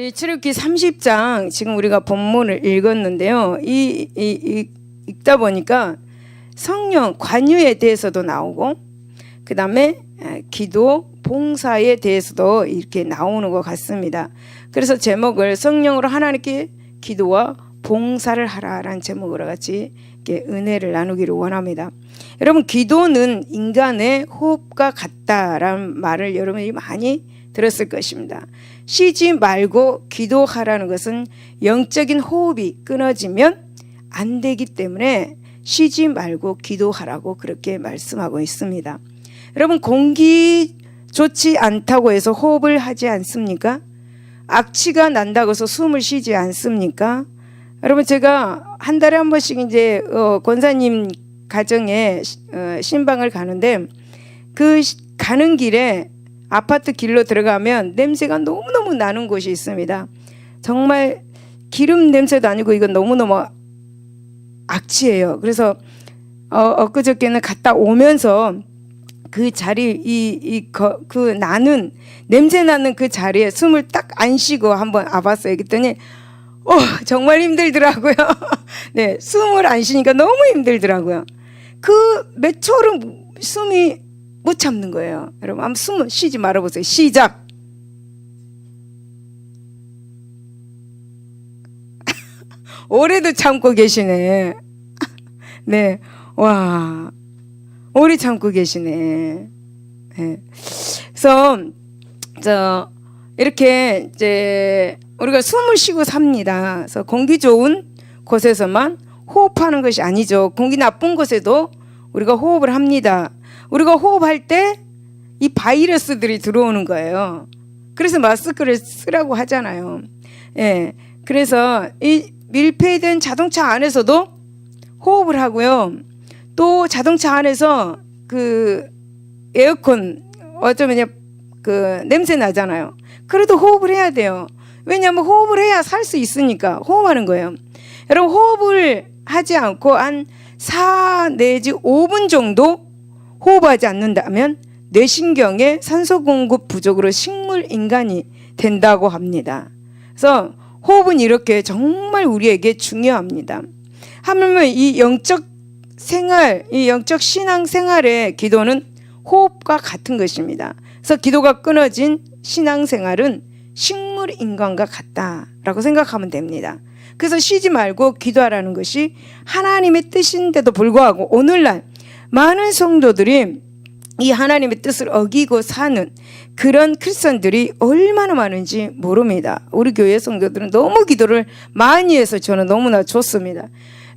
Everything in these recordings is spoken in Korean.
우리 출애굽기 30장 지금 우리가 본문을 읽었는데요. 읽다 보니까 성령 관유에 대해서도 나오고 그 다음에 기도 봉사에 대해서도 이렇게 나오는 것 같습니다. 그래서 제목을 성령으로 하나님께 기도와 봉사를 하라라는 제목으로 같이 이렇게 은혜를 나누기를 원합니다. 여러분, 기도는 인간의 호흡과 같다라는 말을 여러분이 많이 들었을 것입니다. 쉬지 말고 기도하라는 것은 영적인 호흡이 끊어지면 안 되기 때문에 쉬지 말고 기도하라고 그렇게 말씀하고 있습니다. 여러분, 공기 좋지 않다고 해서 호흡을 하지 않습니까? 악취가 난다고 해서 숨을 쉬지 않습니까? 여러분, 제가 한 달에 한 번씩 이제 권사님 가정에 신방을 가는데 그 가는 길에 아파트 길로 들어가면 냄새가 너무너무 나는 곳이 있습니다. 정말 기름 냄새도 아니고 이건 너무너무 악취예요. 그래서 엊그저께는 갔다 오면서 그 자리 그 나는 냄새 나는 그 자리에 숨을 딱 안 쉬고 한번 와봤어요. 그랬더니 정말 힘들더라고요. 네, 숨을 안 쉬니까 너무 힘들더라고요. 그 몇 초를 숨이 못 참는 거예요. 여러분, 한번 숨 쉬지 말아보세요. 시작. 오래도 참고 계시네. 네, 와, 오래 참고 계시네. 네. 그래서 이렇게 이제 우리가 숨을 쉬고 삽니다. 그래서 공기 좋은 곳에서만 호흡하는 것이 아니죠. 공기 나쁜 곳에도 우리가 호흡을 합니다. 우리가 호흡할 때 이 바이러스들이 들어오는 거예요. 그래서 마스크를 쓰라고 하잖아요. 예. 그래서 이 밀폐된 자동차 안에서도 호흡을 하고요. 또 자동차 안에서 그 에어컨 어쩌면 그 냄새 나잖아요. 그래도 호흡을 해야 돼요. 왜냐하면 호흡을 해야 살 수 있으니까 호흡하는 거예요. 여러분, 호흡을 하지 않고 한 4 내지 5분 정도 호흡하지 않는다면 뇌신경에 산소 공급 부족으로 식물 인간이 된다고 합니다. 그래서 호흡은 이렇게 정말 우리에게 중요합니다. 하물며 이 영적 생활, 이 영적 신앙 생활의 기도는 호흡과 같은 것입니다. 그래서 기도가 끊어진 신앙 생활은 식물 인간과 같다라고 생각하면 됩니다. 그래서 쉬지 말고 기도하라는 것이 하나님의 뜻인데도 불구하고 오늘날 많은 성도들이 이 하나님의 뜻을 어기고 사는 그런 크리스천들이 얼마나 많은지 모릅니다. 우리 교회 성도들은 너무 기도를 많이 해서 저는 너무나 좋습니다.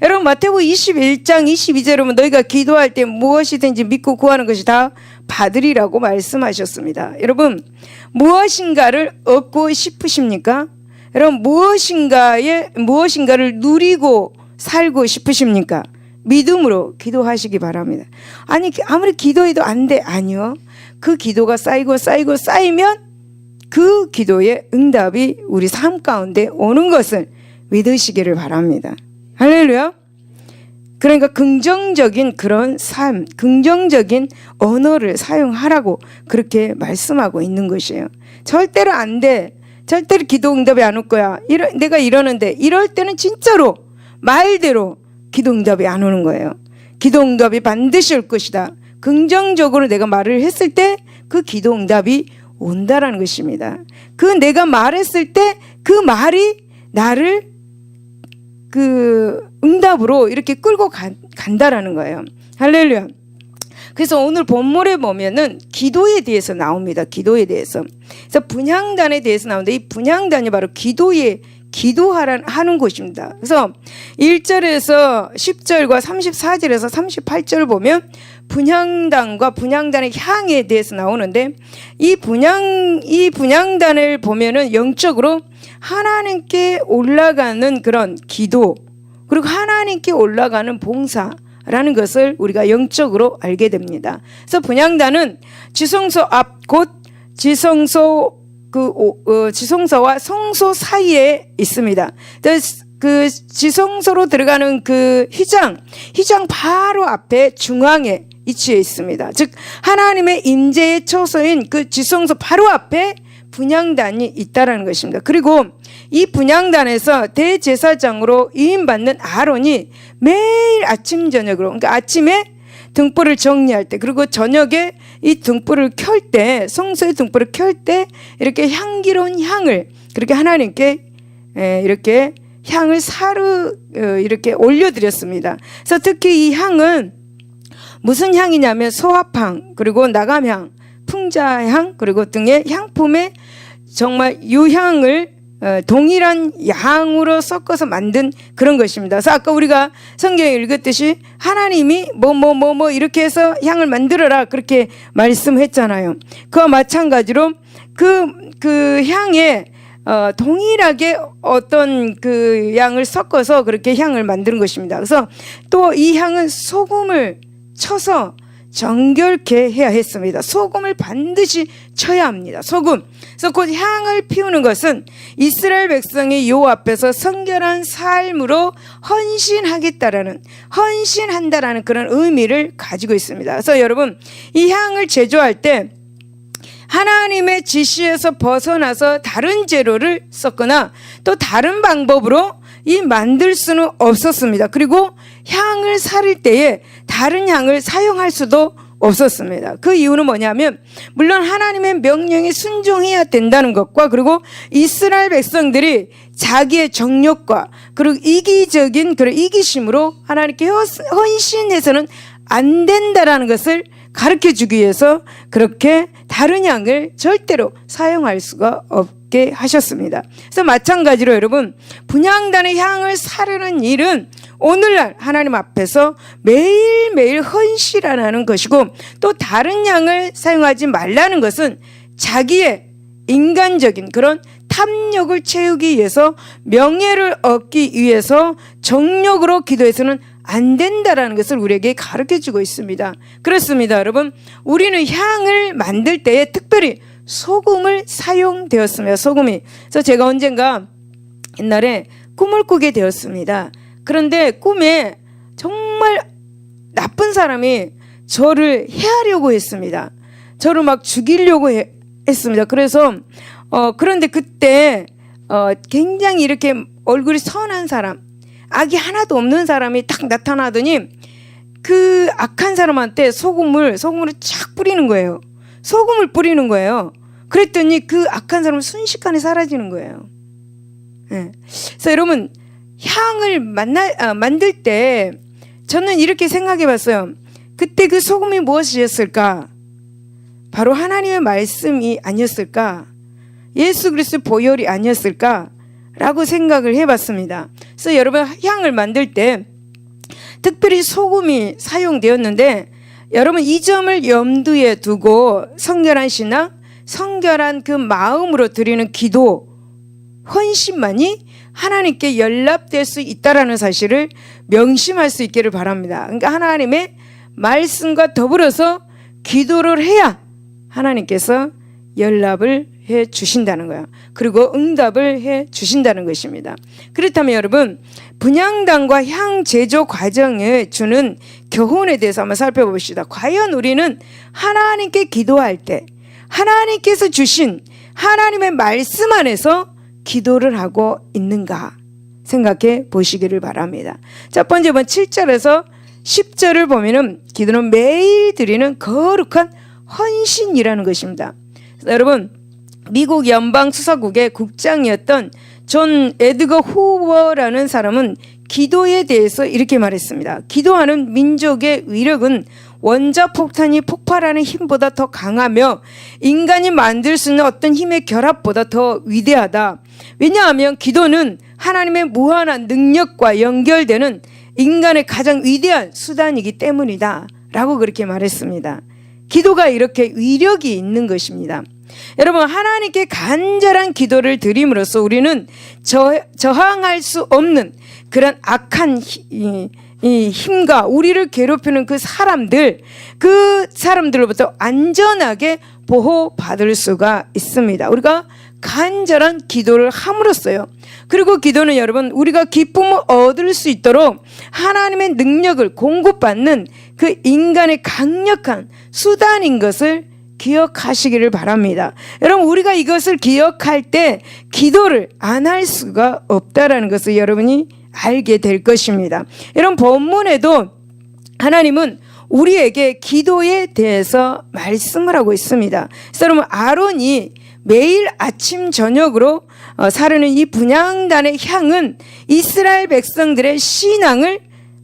여러분, 마태복음 21장 22절에 보면 너희가 기도할 때 무엇이든지 믿고 구하는 것이 다 받으리라고 말씀하셨습니다. 여러분, 무엇인가를 얻고 싶으십니까? 여러분, 무엇인가를 누리고 살고 싶으십니까? 믿음으로 기도하시기 바랍니다. 아니, 아무리 기도해도 안 돼. 아니요. 그 기도가 쌓이면 그 기도의 응답이 우리 삶 가운데 오는 것을 믿으시기를 바랍니다. 할렐루야. 그러니까 긍정적인 그런 삶, 긍정적인 언어를 사용하라고 그렇게 말씀하고 있는 것이에요. 절대로 안 돼. 절대로 기도 응답이 안 올 거야. 내가 이러는데 이럴 때는 진짜로 말대로 기도 응답이 안 오는 거예요. 기도 응답이 반드시 올 것이다. 긍정적으로 내가 말을 했을 때 그 기도 응답이 온다라는 것입니다. 그 내가 말했을 때 그 말이 나를 그 응답으로 이렇게 끌고 간다라는 거예요. 할렐루야. 그래서 오늘 본문에 보면은 기도에 대해서 나옵니다. 기도에 대해서. 그래서 분향단에 대해서 나오는데 이 분향단이 바로 기도하는 곳입니다. 그래서 1절에서 10절과 34절에서 38절을 보면 분향단과 분향단의 향에 대해서 나오는데 이 분향단을 보면은 영적으로 하나님께 올라가는 그런 기도 그리고 하나님께 올라가는 봉사라는 것을 우리가 영적으로 알게 됩니다. 그래서 분향단은 지성소 앞 곧 지성소와 성소 사이에 있습니다. 그 지성소로 들어가는 그 휘장 바로 앞에 중앙에 위치해 있습니다. 즉 하나님의 임재의 처소인 그 지성소 바로 앞에 분향단이 있다라는 것입니다. 그리고 이 분향단에서 대제사장으로 위임받는 아론이 매일 아침 저녁으로, 그러니까 아침에 등불을 정리할 때, 그리고 저녁에 이 등불을 켤 때, 성소의 등불을 켤 때 이렇게 향기로운 향을 그렇게 하나님께 이렇게 향을 이렇게 올려드렸습니다. 그래서 특히 이 향은 무슨 향이냐면 소합향, 그리고 나감향, 풍자향, 그리고 등의 향품에 정말 유향을 동일한 양으로 섞어서 만든 그런 것입니다. 그래서 아까 우리가 성경에 읽었듯이 하나님이 뭐 이렇게 해서 향을 만들어라 그렇게 말씀했잖아요. 그와 마찬가지로 그 향에 동일하게 어떤 그 양을 섞어서 그렇게 향을 만드는 것입니다. 그래서 또 이 향은 소금을 쳐서 정결케 해야 했습니다. 소금을 반드시 쳐야 합니다. 소금. 그래서 곧 향을 피우는 것은 이스라엘 백성이 여호와 앞에서 성결한 삶으로 헌신한다라는 그런 의미를 가지고 있습니다. 그래서 여러분, 이 향을 제조할 때 하나님의 지시에서 벗어나서 다른 재료를 썼거나 또 다른 방법으로 만들 수는 없었습니다. 그리고 향을 사릴 때에 다른 향을 사용할 수도 없었습니다. 그 이유는 뭐냐면, 물론 하나님의 명령에 순종해야 된다는 것과, 그리고 이스라엘 백성들이 자기의 정욕과 그리고 이기적인 그런 이기심으로 하나님께 헌신해서는 안 된다라는 것을 가르쳐 주기 위해서 그렇게 다른 향을 절대로 사용할 수가 없게 하셨습니다. 그래서 마찬가지로 여러분, 분향단의 향을 사르는 일은 오늘날 하나님 앞에서 매일매일 헌신하는 것이고, 또 다른 향을 사용하지 말라는 것은 자기의 인간적인 그런 탐욕을 채우기 위해서, 명예를 얻기 위해서 정욕으로 기도해서는 안 된다라는 것을 우리에게 가르쳐 주고 있습니다. 그렇습니다, 여러분. 우리는 향을 만들 때에 특별히 소금을 사용되었습니다. 소금이. 그래서 제가 언젠가 옛날에 꿈을 꾸게 되었습니다. 그런데 꿈에 정말 나쁜 사람이 저를 해하려고 했습니다. 저를 막 죽이려고 했습니다. 그래서 그런데 그때 굉장히 이렇게 얼굴이 선한 사람, 악이 하나도 없는 사람이 딱 나타나더니 그 악한 사람한테 소금을 쫙 뿌리는 거예요. 소금을 뿌리는 거예요. 그랬더니 그 악한 사람은 순식간에 사라지는 거예요. 네. 그래서 여러분, 향을 만들 때 저는 이렇게 생각해 봤어요. 그때 그 소금이 무엇이었을까? 바로 하나님의 말씀이 아니었을까? 예수 그리스도의 보혈이 아니었을까? 라고 생각을 해봤습니다. 그래서 여러분, 향을 만들 때 특별히 소금이 사용되었는데, 여러분 이 점을 염두에 두고 성결한 신앙, 성결한 그 마음으로 드리는 기도, 헌신만이 하나님께 연락될 수 있다라는 사실을 명심할 수 있기를 바랍니다. 그러니까 하나님의 말씀과 더불어서 기도를 해야 하나님께서 연락을 해 주신다는 거예요. 그리고 응답을 해 주신다는 것입니다. 그렇다면 여러분, 분향단과 향 제조 과정에 주는 교훈에 대해서 한번 살펴봅시다. 과연 우리는 하나님께 기도할 때 하나님께서 주신 하나님의 말씀 안에서 기도를 하고 있는가 생각해 보시기를 바랍니다. 첫 번째 7절에서 10절을 보면은 기도는 매일 드리는 거룩한 헌신이라는 것입니다. 여러분, 미국 연방수사국의 국장이었던 존 에드거 후버라는 사람은 기도에 대해서 이렇게 말했습니다. 기도하는 민족의 위력은 원자폭탄이 폭발하는 힘보다 더 강하며 인간이 만들 수 있는 어떤 힘의 결합보다 더 위대하다. 왜냐하면 기도는 하나님의 무한한 능력과 연결되는 인간의 가장 위대한 수단이기 때문이다 라고 그렇게 말했습니다. 기도가 이렇게 위력이 있는 것입니다. 여러분, 하나님께 간절한 기도를 드림으로써 우리는 저항할 수 없는 그런 악한 이 힘과 우리를 괴롭히는 그 사람들로부터 안전하게 보호받을 수가 있습니다. 우리가 간절한 기도를 함으로써요. 그리고 기도는 여러분, 우리가 기쁨을 얻을 수 있도록 하나님의 능력을 공급받는 그 인간의 강력한 수단인 것을 기억하시기를 바랍니다. 여러분, 우리가 이것을 기억할 때 기도를 안 할 수가 없다라는 것을 여러분이 알게 될 것입니다. 이런 본문에도 하나님은 우리에게 기도에 대해서 말씀을 하고 있습니다. 그래서 여러분, 아론이 매일 아침 저녁으로 사르는 이 분향단의 향은 이스라엘 백성들의 신앙을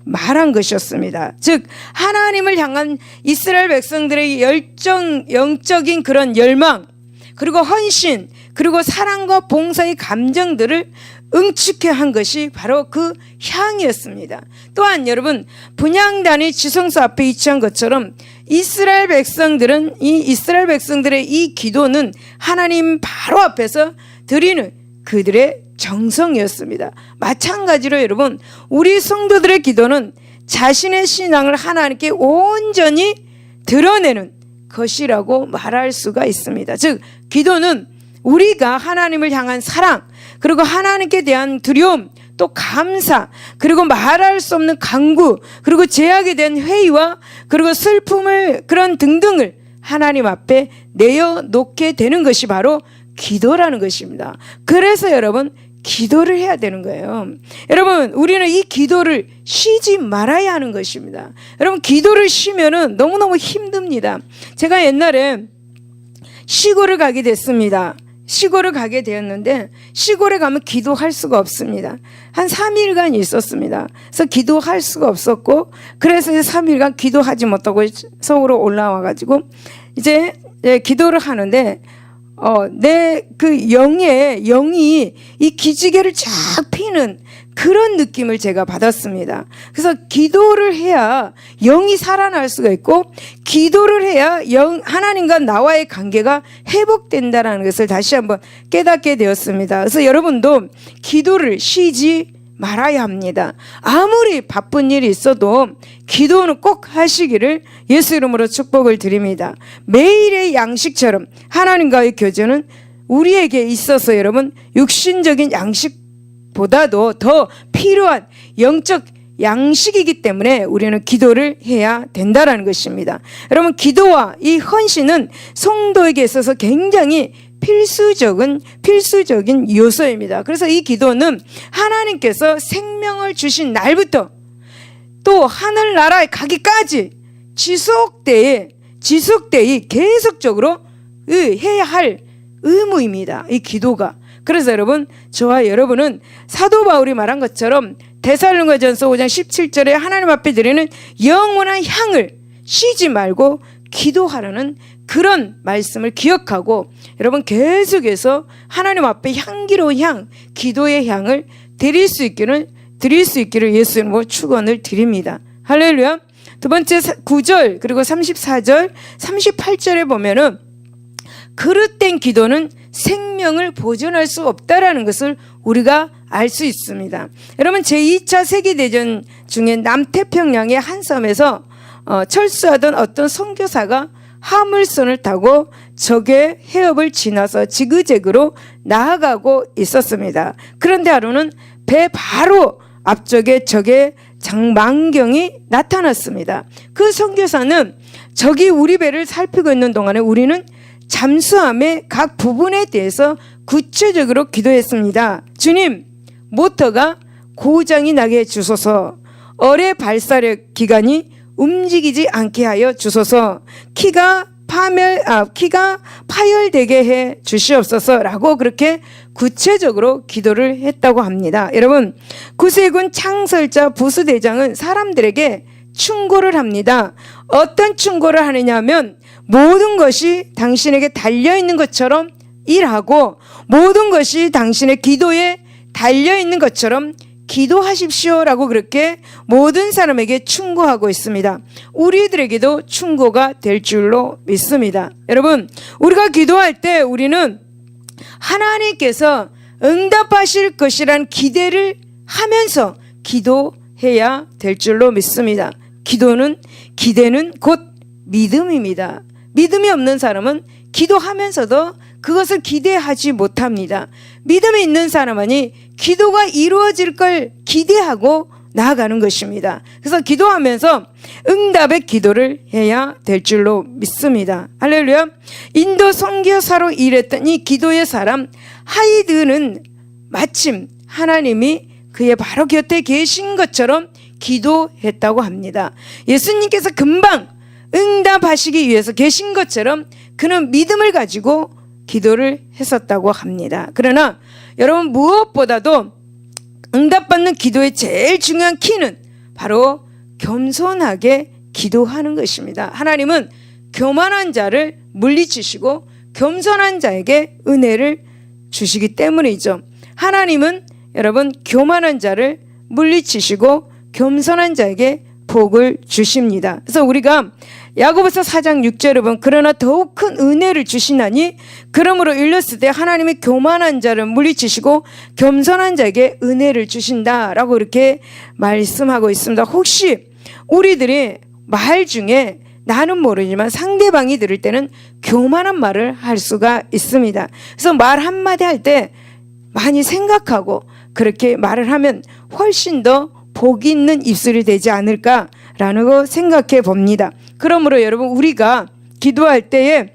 말한 것이었습니다. 즉 하나님을 향한 이스라엘 백성들의 영적인 그런 열망, 그리고 헌신, 그리고 사랑과 봉사의 감정들을 응축해 한 것이 바로 그 향이었습니다. 또한 여러분, 분향단이 지성소 앞에 위치한 것처럼 이스라엘 백성들의 이 기도는 하나님 바로 앞에서 드리는 그들의 정성이었습니다. 마찬가지로 여러분, 우리 성도들의 기도는 자신의 신앙을 하나님께 온전히 드러내는 것이라고 말할 수가 있습니다. 즉 기도는 우리가 하나님을 향한 사랑, 그리고 하나님께 대한 두려움, 또 감사, 그리고 말할 수 없는 간구, 그리고 죄악에 대한 회의와 그리고 슬픔을 그런 등등을 하나님 앞에 내어놓게 되는 것이 바로 기도라는 것입니다. 그래서 여러분, 기도를 해야 되는 거예요. 여러분, 우리는 이 기도를 쉬지 말아야 하는 것입니다. 여러분, 기도를 쉬면은 너무너무 힘듭니다. 제가 옛날에 시골을 가게 됐습니다. 시골을 가게 되었는데 시골에 가면 기도할 수가 없습니다. 한 3일간 있었습니다. 그래서 기도할 수가 없었고, 그래서 3일간 기도하지 못하고 서울로 올라와 가지고 이제 기도를 하는데 내 그 영이 이 기지개를 쫙 피는 그런 느낌을 제가 받았습니다. 그래서 기도를 해야 영이 살아날 수가 있고, 기도를 해야 하나님과 나와의 관계가 회복된다는 것을 다시 한번 깨닫게 되었습니다. 그래서 여러분도 기도를 쉬지 말아야 합니다. 아무리 바쁜 일이 있어도 기도는 꼭 하시기를 예수 이름으로 축복을 드립니다. 매일의 양식처럼 하나님과의 교제는 우리에게 있어서 여러분, 육신적인 양식보다도 더 필요한 영적 양식이기 때문에 우리는 기도를 해야 된다는 것입니다. 여러분, 기도와 이 헌신은 성도에게 있어서 굉장히 필수적인 요소입니다. 그래서 이 기도는 하나님께서 생명을 주신 날부터 또 하늘나라에 가기까지 지속되이 계속적으로 해야 할 의무입니다. 이 기도가. 그래서 여러분, 저와 여러분은 사도 바울이 말한 것처럼 데살로니가전서 5장 17절에 하나님 앞에 드리는 영원한 향을 쉬지 말고 기도하라는 그런 말씀을 기억하고, 여러분 계속해서 하나님 앞에 향기로운 향, 기도의 향을 드릴 수 있기를 예수 이름으로 축원을 드립니다. 할렐루야. 두 번째 9절 그리고 34절 38절에 보면은 그릇된 기도는 생명을 보존할 수 없다라는 것을 우리가 알 수 있습니다. 여러분, 제2차 세계대전 중에 남태평양의 한 섬에서 철수하던 어떤 선교사가 화물선을 타고 적의 해협을 지나서 지그재그로 나아가고 있었습니다. 그런데 하루는 배 바로 앞쪽에 적의 망경이 나타났습니다. 그 선교사는 적이 우리 배를 살피고 있는 동안에 우리는 잠수함의 각 부분에 대해서 구체적으로 기도했습니다. 주님, 모터가 고장이 나게 해주소서. 어뢰 발사력 기관이 움직이지 않게 하여 주소서. 키가 파열되게 해 주시옵소서라고 그렇게 구체적으로 기도를 했다고 합니다. 여러분, 구세군 창설자 부수대장은 사람들에게 충고를 합니다. 어떤 충고를 하느냐 하면, 모든 것이 당신에게 달려있는 것처럼 일하고 모든 것이 당신의 기도에 달려있는 것처럼 기도하십시오라고 그렇게 모든 사람에게 충고하고 있습니다. 우리들에게도 충고가 될 줄로 믿습니다. 여러분, 우리가 기도할 때 우리는 하나님께서 응답하실 것이란 기대를 하면서 기도해야 될 줄로 믿습니다. 기대는 곧 믿음입니다. 믿음이 없는 사람은 기도하면서도 그것을 기대하지 못합니다. 믿음이 있는 사람은 기도가 이루어질 걸 기대하고 나아가는 것입니다. 그래서 기도하면서 응답의 기도를 해야 될 줄로 믿습니다. 할렐루야. 인도 선교사로 일했던 이 기도의 사람 하이드는 마침 하나님이 그의 바로 곁에 계신 것처럼 기도했다고 합니다. 예수님께서 금방 응답하시기 위해서 계신 것처럼 그는 믿음을 가지고 기도를 했었다고 합니다. 그러나 여러분, 무엇보다도 응답받는 기도의 제일 중요한 키는 바로 겸손하게 기도하는 것입니다. 하나님은 교만한 자를 물리치시고 겸손한 자에게 은혜를 주시기 때문이죠. 하나님은 여러분 교만한 자를 물리치시고 겸손한 자에게 복을 주십니다. 그래서 우리가 야고보서 4장 6절에 보면 그러나 더욱 큰 은혜를 주시나니 그러므로 일렀을 때 하나님이 교만한 자를 물리치시고 겸손한 자에게 은혜를 주신다라고 이렇게 말씀하고 있습니다. 혹시 우리들이 말 중에 나는 모르지만 상대방이 들을 때는 교만한 말을 할 수가 있습니다. 그래서 말 한마디 할 때 많이 생각하고 그렇게 말을 하면 훨씬 더 복 있는 입술이 되지 않을까라는 거 생각해 봅니다. 그러므로 여러분, 우리가 기도할 때에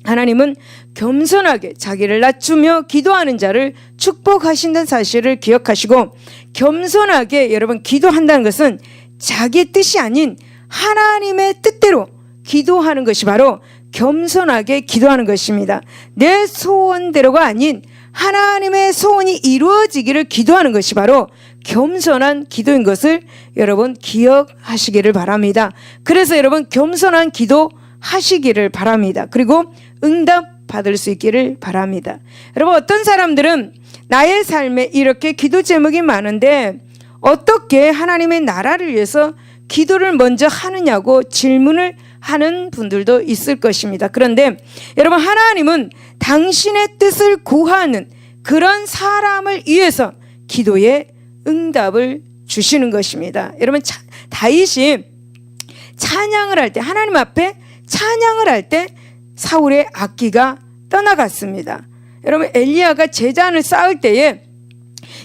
하나님은 겸손하게 자기를 낮추며 기도하는 자를 축복하신다는 사실을 기억하시고, 겸손하게 여러분 기도한다는 것은 자기 뜻이 아닌 하나님의 뜻대로 기도하는 것이 바로 겸손하게 기도하는 것입니다. 내 소원대로가 아닌 하나님의 소원이 이루어지기를 기도하는 것이 바로 겸손한 기도인 것을 여러분 기억하시기를 바랍니다. 그래서 여러분 겸손한 기도 하시기를 바랍니다. 그리고 응답 받을 수 있기를 바랍니다. 여러분, 어떤 사람들은 나의 삶에 이렇게 기도 제목이 많은데 어떻게 하나님의 나라를 위해서 기도를 먼저 하느냐고 질문을 하는 분들도 있을 것입니다. 그런데 여러분, 하나님은 당신의 뜻을 구하는 그런 사람을 위해서 기도에 응답을 주시는 것입니다. 여러분, 다윗이 찬양을 할 때, 하나님 앞에 찬양을 할 때 사울의 악기가 떠나갔습니다. 여러분, 엘리야가 제단을 쌓을 때에,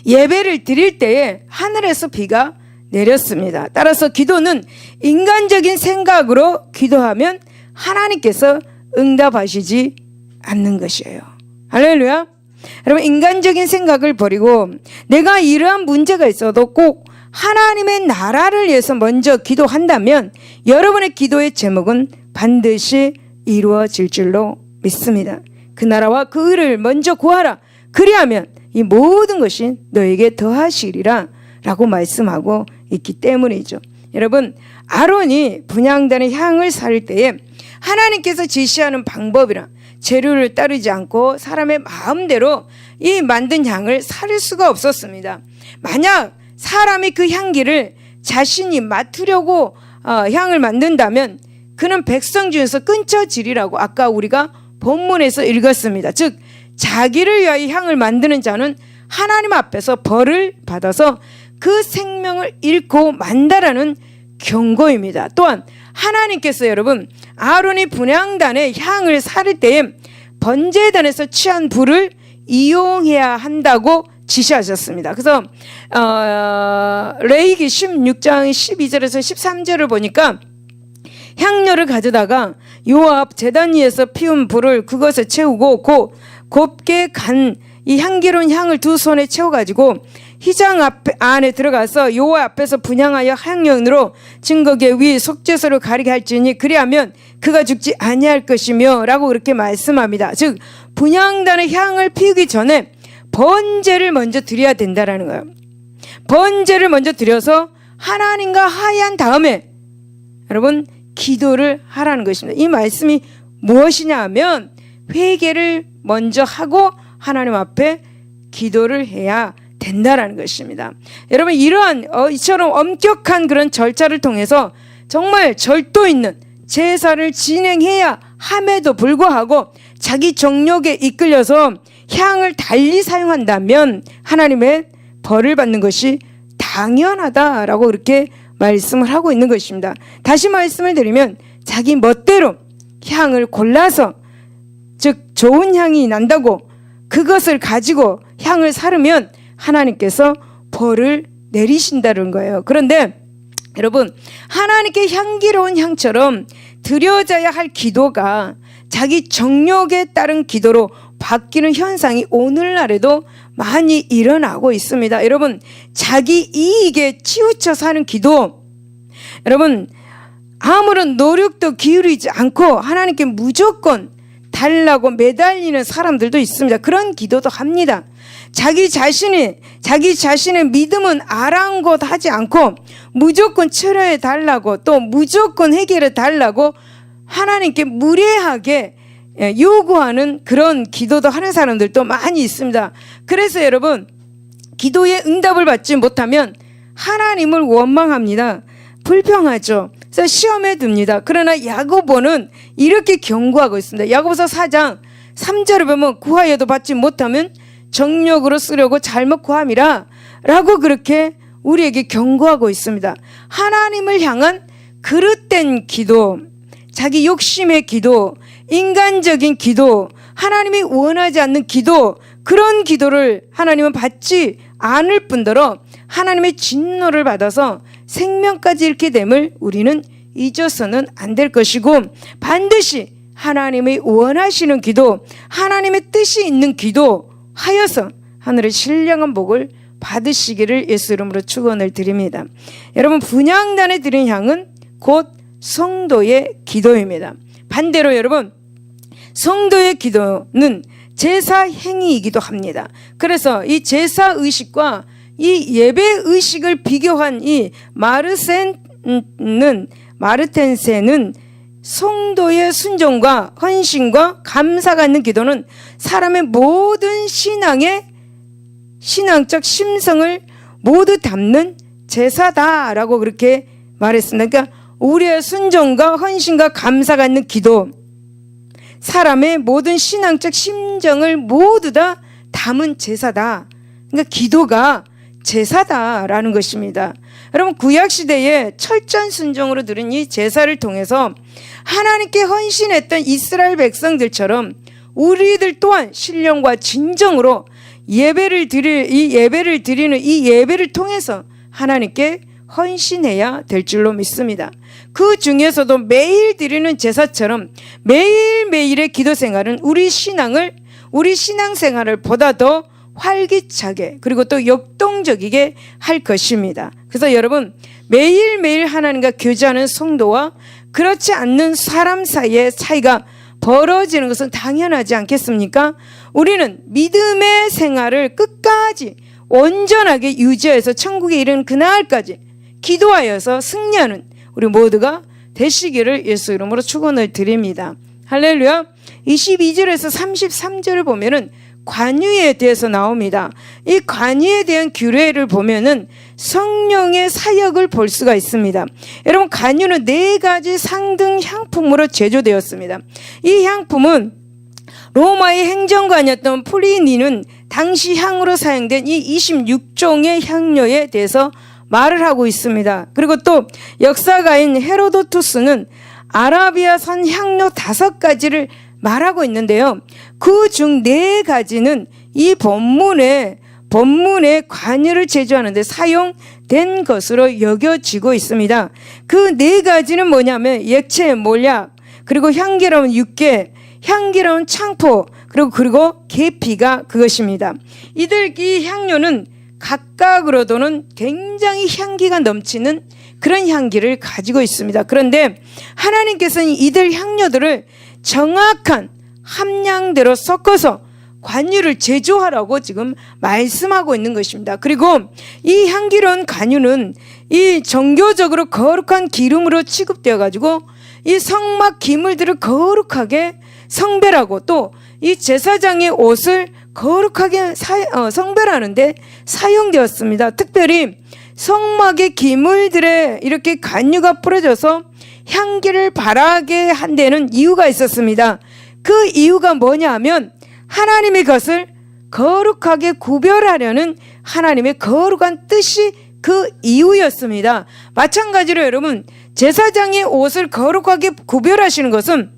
예배를 드릴 때에 하늘에서 비가 내렸습니다. 따라서 기도는 인간적인 생각으로 기도하면 하나님께서 응답하시지 않는 것이에요. 할렐루야. 여러분, 인간적인 생각을 버리고 내가 이러한 문제가 있어도 꼭 하나님의 나라를 위해서 먼저 기도한다면 여러분의 기도의 제목은 반드시 이루어질 줄로 믿습니다. 그 나라와 그 의를 먼저 구하라. 그리하면 이 모든 것이 너에게 더하시리라 라고 말씀하고 있기 때문이죠. 여러분, 아론이 분향단의 향을 살 때에 하나님께서 지시하는 방법이라 재료를 따르지 않고 사람의 마음대로 이 만든 향을 살 수가 없었습니다. 만약 사람이 그 향기를 자신이 맡으려고 향을 만든다면 그는 백성 중에서 끊쳐지리라고 아까 우리가 본문에서 읽었습니다. 즉 자기를 위하여 향을 만드는 자는 하나님 앞에서 벌을 받아서 그 생명을 잃고 만다라는 경고입니다. 또한 하나님께서 여러분 아론이 분향단의 향을 사를 때에 번제단에서 취한 불을 이용해야 한다고 지시하셨습니다. 그래서 레위기 16장 12절에서 13절을 보니까 향료를 가져다가 요압 제단 위에서 피운 불을 그것에 채우고 곱게 간 이 향기로운 향을 두 손에 채워가지고 휘장 안에 들어가서 여호와 앞에서 분향하여 향연으로 증거계 위 속죄소를 가리게 할지니 그리하면 그가 죽지 아니할 것이며 라고 그렇게 말씀합니다. 즉 분향단의 향을 피우기 전에 번제를 먼저 드려야 된다라는 거예요. 번제를 먼저 드려서 하나님과 화해한 다음에 여러분 기도를 하라는 것입니다. 이 말씀이 무엇이냐 하면 회개를 먼저 하고 하나님 앞에 기도를 해야 된다라는 것입니다. 여러분 이러한 이처럼 엄격한 그런 절차를 통해서 정말 절도 있는 제사를 진행해야 함에도 불구하고 자기 정욕에 이끌려서 향을 달리 사용한다면 하나님의 벌을 받는 것이 당연하다라고 그렇게 말씀을 하고 있는 것입니다. 다시 말씀을 드리면 자기 멋대로 향을 골라서 즉 좋은 향이 난다고 그것을 가지고 향을 사르면 하나님께서 벌을 내리신다는 거예요. 그런데 여러분, 하나님께 향기로운 향처럼 드려져야 할 기도가 자기 정욕에 따른 기도로 바뀌는 현상이 오늘날에도 많이 일어나고 있습니다. 여러분, 자기 이익에 치우쳐 사는 기도, 여러분 아무런 노력도 기울이지 않고 하나님께 무조건 달라고 매달리는 사람들도 있습니다. 그런 기도도 합니다. 자기 자신의 믿음은 아랑곳하지 않고 무조건 치료해 달라고, 또 무조건 해결해 달라고 하나님께 무례하게 요구하는 그런 기도도 하는 사람들도 많이 있습니다. 그래서 여러분, 기도에 응답을 받지 못하면 하나님을 원망합니다. 불평하죠. 그래서 시험에 듭니다. 그러나 야고보는 이렇게 경고하고 있습니다. 야고보서 4장 3절을 보면 구하여도 받지 못하면 정욕으로 쓰려고 잘못 구함이라 라고 그렇게 우리에게 경고하고 있습니다. 하나님을 향한 그릇된 기도, 자기 욕심의 기도, 인간적인 기도, 하나님이 원하지 않는 기도, 그런 기도를 하나님은 받지 않을 뿐더러 하나님의 진노를 받아서 생명까지 잃게 됨을 우리는 잊어서는 안 될 것이고, 반드시 하나님이 원하시는 기도, 하나님의 뜻이 있는 기도 하여서 하늘의 신령한 복을 받으시기를 예수 이름으로 축원을 드립니다. 여러분, 분향단에 드린 향은 곧 성도의 기도입니다. 반대로 여러분, 성도의 기도는 제사 행위이기도 합니다. 그래서 이 제사 의식과 이 예배 의식을 비교한 이 마르텐세는 성도의 순종과 헌신과 감사가 있는 기도는 사람의 모든 신앙적 심성을 모두 담는 제사다라고 그렇게 말했습니다. 그러니까 우리의 순종과 헌신과 감사가 있는 기도, 사람의 모든 신앙적 심정을 모두 다 담은 제사다. 그러니까 기도가 제사다라는 것입니다. 여러분, 구약시대에 철저한 순종으로 드린 이 제사를 통해서 하나님께 헌신했던 이스라엘 백성들처럼 우리들 또한 신령과 진정으로 예배를 드리는 이 예배를 통해서 하나님께 헌신해야 될 줄로 믿습니다. 그 중에서도 매일 드리는 제사처럼 매일매일의 기도 생활은 우리 신앙생활을 보다 더 활기차게 그리고 또 역동적이게 할 것입니다. 그래서 여러분, 매일매일 하나님과 교제하는 성도와 그렇지 않는 사람 사이의 차이가 벌어지는 것은 당연하지 않겠습니까? 우리는 믿음의 생활을 끝까지 온전하게 유지해서 천국에 이르는 그날까지 기도하여서 승리하는 우리 모두가 되시기를 예수 이름으로 축원을 드립니다. 할렐루야. 22절에서 33절을 보면은 관유에 대해서 나옵니다. 이 관유에 대한 규례를 보면은 성령의 사역을 볼 수가 있습니다. 여러분, 관유는 4가지 상등 향품으로 제조되었습니다. 이 향품은 로마의 행정관이었던 플리니는 당시 향으로 사용된 이 26종의 향료에 대해서 말을 하고 있습니다. 그리고 또 역사가인 헤로도투스는 아라비아산 향료 5가지를 말하고 있는데요. 그 중 4가지는 이 본문에 관유를 제조하는 데 사용된 것으로 여겨지고 있습니다. 그 4가지는 뭐냐면 액체 몰약, 그리고 향기로운 육개, 향기로운 창포, 그리고 계피가 그것입니다. 이 향료는 각각으로도는 굉장히 향기가 넘치는 그런 향기를 가지고 있습니다. 그런데 하나님께서는 이들 향료들을 정확한 함량대로 섞어서 관유를 제조하라고 지금 말씀하고 있는 것입니다. 그리고 이 향기로운 관유는 이 종교적으로 거룩한 기름으로 취급되어 가지고 이 성막 기물들을 거룩하게 성별하고 또 이 제사장의 옷을 거룩하게 성별하는데 사용되었습니다. 특별히 성막의 기물들에 이렇게 관유가 뿌려져서 향기를 발하게 한 데는 이유가 있었습니다. 그 이유가 뭐냐 하면 하나님의 것을 거룩하게 구별하려는 하나님의 거룩한 뜻이 그 이유였습니다. 마찬가지로 여러분, 제사장의 옷을 거룩하게 구별하시는 것은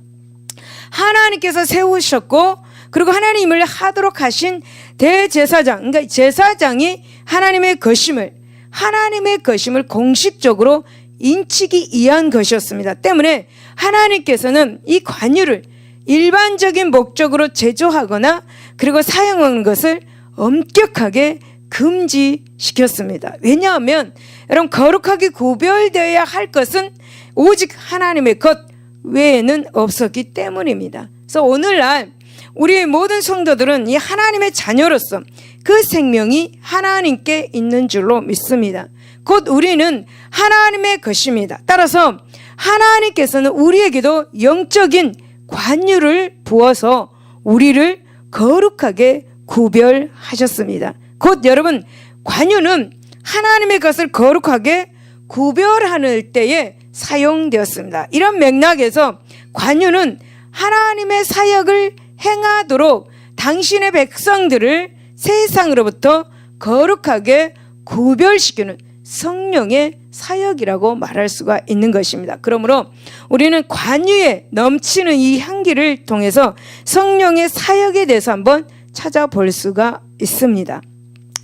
하나님께서 세우셨고 그리고 하나님을 하도록 하신 대제사장, 그러니까 제사장이 하나님의 것임을, 하나님의 것임을 공식적으로 인치기 위한 것이었습니다. 때문에 하나님께서는 이 관유를 일반적인 목적으로 제조하거나 그리고 사용하는 것을 엄격하게 금지시켰습니다. 왜냐하면 여러분, 거룩하게 구별되어야 할 것은 오직 하나님의 것 외에는 없었기 때문입니다. 그래서 오늘날 우리의 모든 성도들은 이 하나님의 자녀로서 그 생명이 하나님께 있는 줄로 믿습니다. 곧 우리는 하나님의 것입니다. 따라서 하나님께서는 우리에게도 영적인 관유를 부어서 우리를 거룩하게 구별하셨습니다. 곧 여러분, 관유는 하나님의 것을 거룩하게 구별하는 때에 사용되었습니다. 이런 맥락에서 관유는 하나님의 사역을 행하도록 당신의 백성들을 세상으로부터 거룩하게 구별시키는 성령의 사역이라고 말할 수가 있는 것입니다. 그러므로 우리는 관유에 넘치는 이 향기를 통해서 성령의 사역에 대해서 한번 찾아볼 수가 있습니다.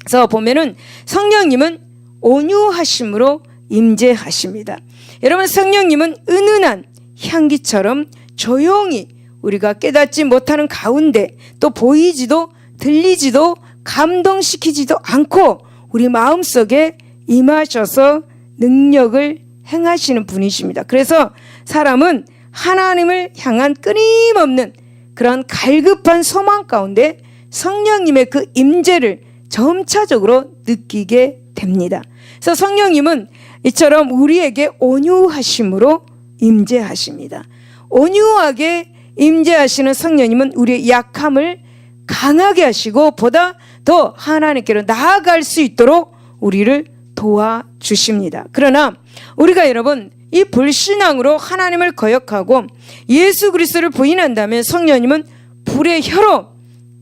그래서 보면은 성령님은 온유하심으로 임재하십니다. 여러분, 성령님은 은은한 향기처럼 조용히 우리가 깨닫지 못하는 가운데 또 보이지도 들리지도 감동시키지도 않고 우리 마음속에 임하셔서 능력을 행하시는 분이십니다. 그래서 사람은 하나님을 향한 끊임없는 그런 갈급한 소망 가운데 성령님의 그 임재를 점차적으로 느끼게 됩니다. 그래서 성령님은 이처럼 우리에게 온유하심으로 임재하십니다. 온유하게 임재하시는 성령님은 우리의 약함을 강하게 하시고 보다 더 하나님께로 나아갈 수 있도록 우리를 도와주십니다. 그러나 우리가 여러분, 이 불신앙으로 하나님을 거역하고 예수 그리스도를 부인한다면 성령님은 불의 혀로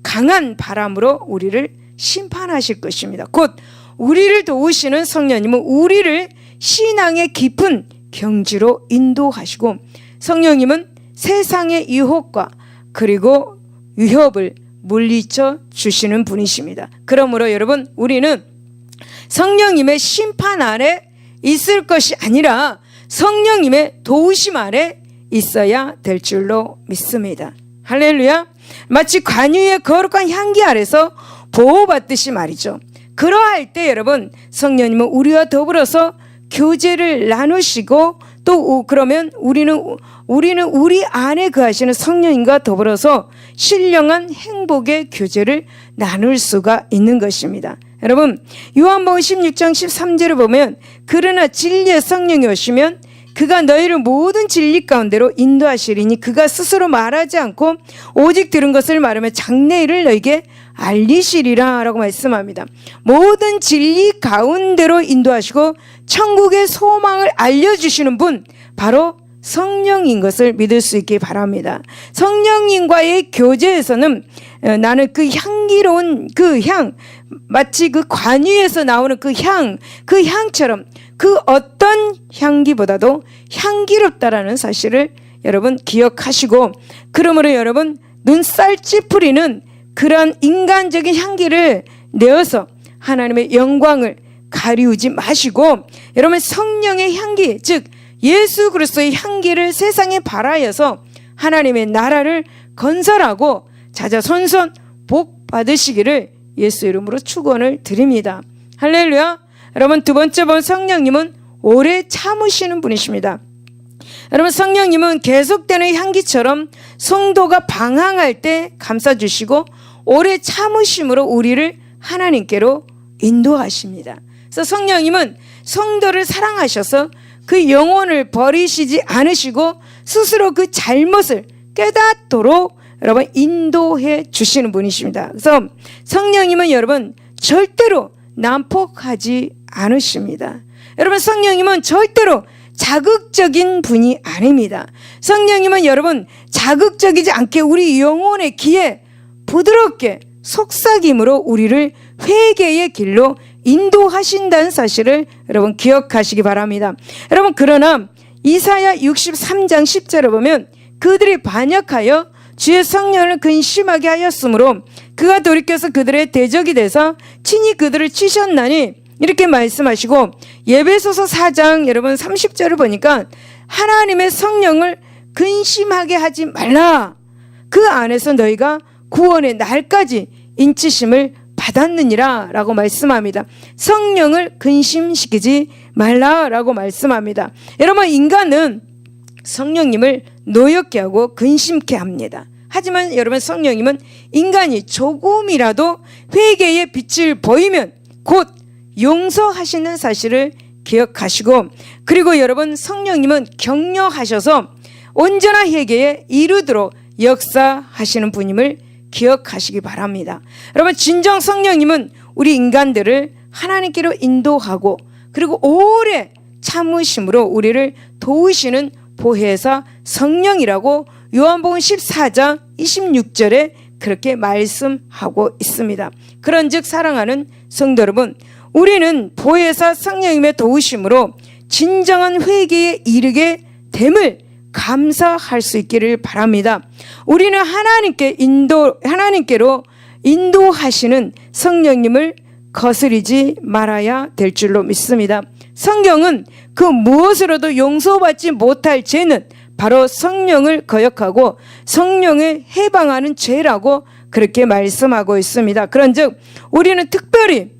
강한 바람으로 우리를 심판하실 것입니다. 곧 우리를 도우시는 성령님은 우리를 신앙의 깊은 경지로 인도하시고 성령님은 세상의 유혹과 그리고 위협을 물리쳐 주시는 분이십니다. 그러므로 여러분, 우리는 성령님의 심판 아래 있을 것이 아니라 성령님의 도우심 아래 있어야 될 줄로 믿습니다. 할렐루야. 마치 관유의 거룩한 향기 아래서 보호받듯이 말이죠. 그러할 때 여러분, 성령님은 우리와 더불어서 교제를 나누시고 또 그러면 우리는 우리 안에 거하시는 성령님과 더불어서 신령한 행복의 교제를 나눌 수가 있는 것입니다. 여러분, 요한복음 16장 13절을 보면 그러나 진리의 성령이 오시면 그가 너희를 모든 진리 가운데로 인도하시리니 그가 스스로 말하지 않고 오직 들은 것을 말하며 장래일을 너희에게 알리시리라 라고 말씀합니다. 모든 진리 가운데로 인도하시고 천국의 소망을 알려주시는 분, 바로 성령인 것을 믿을 수 있기 바랍니다. 성령님과의 교제에서는 나는 그 향기로운 그 향, 마치 그 관유에서 나오는 그 향처럼 그 어떤 향기보다도 향기롭다라는 사실을 여러분 기억하시고, 그러므로 여러분, 눈살 찌푸리는 그런 인간적인 향기를 내어서 하나님의 영광을 가리우지 마시고 여러분, 성령의 향기, 즉 예수 그리스도의 향기를 세상에 발하여서 하나님의 나라를 건설하고 자자손손 복 받으시기를 예수 이름으로 축원을 드립니다. 할렐루야. 여러분, 두 번째 본 성령님은 오래 참으시는 분이십니다. 여러분, 성령님은 계속되는 향기처럼 성도가 방황할 때 감싸주시고 오래 참으심으로 우리를 하나님께로 인도하십니다. 그래서 성령님은 성도를 사랑하셔서 그 영혼을 버리시지 않으시고 스스로 그 잘못을 깨닫도록 여러분 인도해 주시는 분이십니다. 그래서 성령님은 여러분 절대로 난폭하지 않으십니다. 여러분, 성령님은 절대로 자극적인 분이 아닙니다. 성령님은 여러분 자극적이지 않게 우리 영혼의 귀에 부드럽게 속삭임으로 우리를 회개의 길로 인도하신다는 사실을 여러분 기억하시기 바랍니다. 여러분, 그러나 이사야 63장 10절을 보면 그들이 반역하여 주의 성령을 근심하게 하였으므로 그가 돌이켜서 그들의 대적이 돼서 친히 그들을 치셨나니 이렇게 말씀하시고 에베소서 4장 여러분 30절을 보니까 하나님의 성령을 근심하게 하지 말라. 그 안에서 너희가 구원의 날까지 인치심을 받았느니라 라고 말씀합니다. 성령을 근심시키지 말라라고 말씀합니다. 여러분, 인간은 성령님을 노엽게 하고 근심케 합니다. 하지만 여러분, 성령님은 인간이 조금이라도 회개의 빛을 보이면 곧 용서하시는 사실을 기억하시고, 그리고 여러분, 성령님은 격려하셔서 온전한 회개에 이르도록 역사하시는 분임을 기억하시기 바랍니다. 여러분, 진정 성령님은 우리 인간들을 하나님께로 인도하고 그리고 오래 참으심으로 우리를 도우시는 보혜사 성령이라고 요한복음 14장 26절에 그렇게 말씀하고 있습니다. 그런즉 사랑하는 성도 여러분, 우리는 보혜사 성령님의 도우심으로 진정한 회개에 이르게 됨을 감사할 수 있기를 바랍니다. 우리는 하나님께로 인도하시는 성령님을 거스리지 말아야 될 줄로 믿습니다. 성경은 그 무엇으로도 용서받지 못할 죄는 바로 성령을 거역하고 성령을 해방하는 죄라고 그렇게 말씀하고 있습니다. 그런즉 우리는 특별히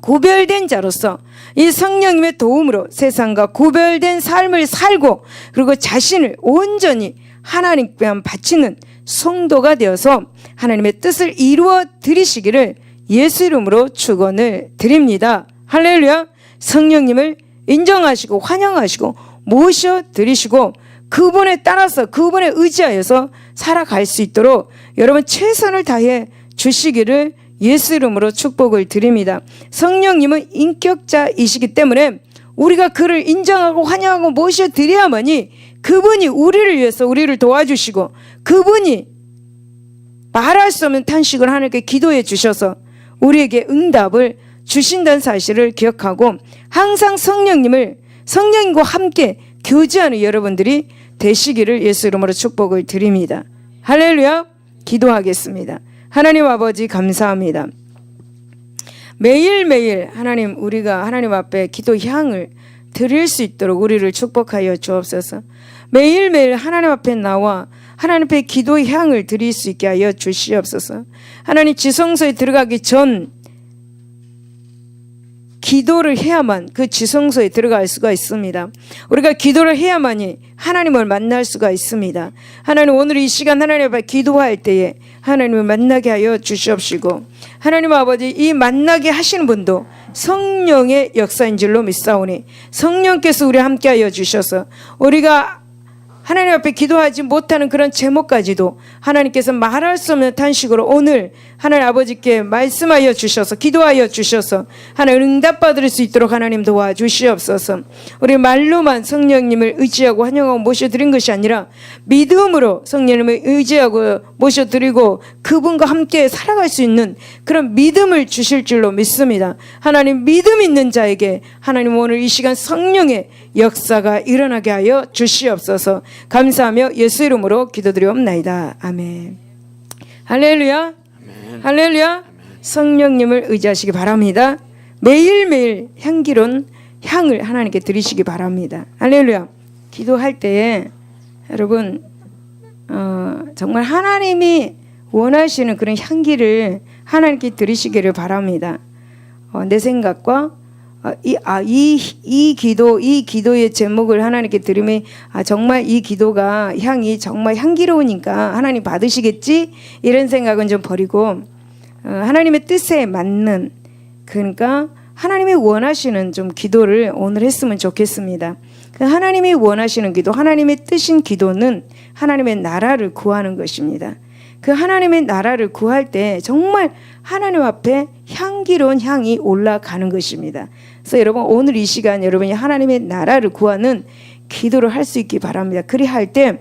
구별된 자로서 이 성령님의 도움으로 세상과 구별된 삶을 살고 그리고 자신을 온전히 하나님께 바치는 성도가 되어서 하나님의 뜻을 이루어 드리시기를 예수 이름으로 축원을 드립니다. 할렐루야. 성령님을 인정하시고 환영하시고 모셔드리시고 그분에 따라서 그분에 의지하여서 살아갈 수 있도록 여러분 최선을 다해 주시기를 예수 이름으로 축복을 드립니다. 성령님은 인격자이시기 때문에 우리가 그를 인정하고 환영하고 모셔드려야만이 그분이 우리를 위해서 우리를 도와주시고 그분이 말할 수 없는 탄식을 하나님께 기도해 주셔서 우리에게 응답을 주신다는 사실을 기억하고 항상 성령님과 함께 교제하는 여러분들이 되시기를 예수 이름으로 축복을 드립니다. 할렐루야. 기도하겠습니다. 하나님 아버지 감사합니다. 매일매일 우리가 하나님 앞에 기도 향을 드릴 수 있도록 우리를 축복하여 주옵소서. 매일매일 하나님 앞에 나와 하나님 앞에 기도 향을 드릴 수 있게 하여 주시옵소서. 하나님, 지성소에 들어가기 전 기도를 해야만 그 지성소에 들어갈 수가 있습니다. 우리가 기도를 해야만이 하나님을 만날 수가 있습니다. 하나님, 오늘 이 시간 하나님 앞에 기도할 때에 하나님을 만나게 하여 주시옵시고, 하나님 아버지, 이 만나게 하시는 분도 성령의 역사인 줄로 믿사오니 성령께서 우리 함께 하여 주셔서 우리가 하나님 앞에 기도하지 못하는 그런 제목까지도 하나님께서 말할 수 없는 탄식으로 오늘 하나님 아버지께 말씀하여 주셔서 기도하여 주셔서 하나님 응답받을 수 있도록 하나님 도와주시옵소서. 우리 말로만 성령님을 의지하고 환영하고 모셔드린 것이 아니라 믿음으로 성령님을 의지하고 모셔드리고 그분과 함께 살아갈 수 있는 그런 믿음을 주실 줄로 믿습니다. 하나님, 믿음 있는 자에게 하나님 오늘 이 시간 성령의 역사가 일어나게 하여 주시옵소서. 감사하며 예수 이름으로 기도드리옵나이다. 아멘. 할렐루야. 아멘. 할렐루야. 아멘. 성령님을 의지하시기 바랍니다. 매일매일 향기로운 향을 하나님께 드리시기 바랍니다. 할렐루야. 기도할 때에 여러분 정말 하나님이 원하시는 그런 향기를 하나님께 드리시기를 바랍니다. 내 생각과 이 기도의 제목을 하나님께 드리면 정말 이 기도가 향이 정말 향기로우니까 하나님 받으시겠지 이런 생각은 좀 버리고 하나님의 뜻에 맞는, 그러니까 하나님이 원하시는 좀 기도를 오늘 했으면 좋겠습니다. 그 하나님이 원하시는 기도, 하나님의 뜻인 기도는 하나님의 나라를 구하는 것입니다. 그 하나님의 나라를 구할 때 정말 하나님 앞에 향기로운 향이 올라가는 것입니다. 그래서 여러분, 오늘 이 시간 여러분이 하나님의 나라를 구하는 기도를 할 수 있기 바랍니다. 그리할 때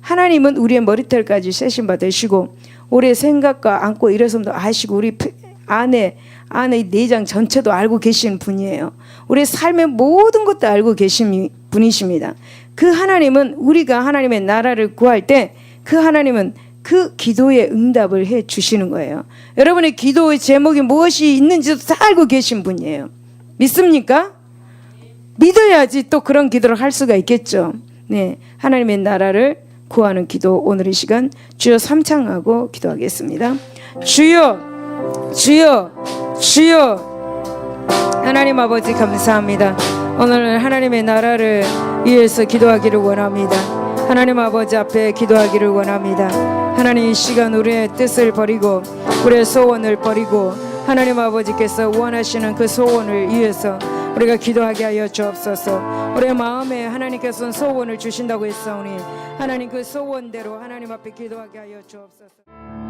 하나님은 우리의 머리털까지 세심 받으시고 우리의 생각과 안고 일어섬도 아시고 우리 안의 내장 전체도 알고 계시는 분이에요. 우리의 삶의 모든 것도 알고 계신 분이십니다. 그 하나님은 우리가 하나님의 나라를 구할 때 그 하나님은 그 기도에 응답을 해 주시는 거예요. 여러분의 기도의 제목이 무엇이 있는지도 다 알고 계신 분이에요. 믿습니까? 믿어야지 또 그런 기도를 할 수가 있겠죠. 네, 하나님의 나라를 구하는 기도, 오늘 이 시간 주여 3창하고 기도하겠습니다. 주여, 주여, 주여. 하나님 아버지 감사합니다. 오늘 하나님의 나라를 위해서 기도하기를 원합니다. 하나님 아버지 앞에 기도하기를 원합니다. 하나님 이 시간 우리의 뜻을 버리고 우리의 소원을 버리고 하나님 아버지께서 원하시는 그 소원을 위해서 우리가 기도하게 하여 주옵소서. 우리의 마음에 하나님께서는 소원을 주신다고 했사오니 하나님 그 소원대로 하나님 앞에 기도하게 하여 주옵소서.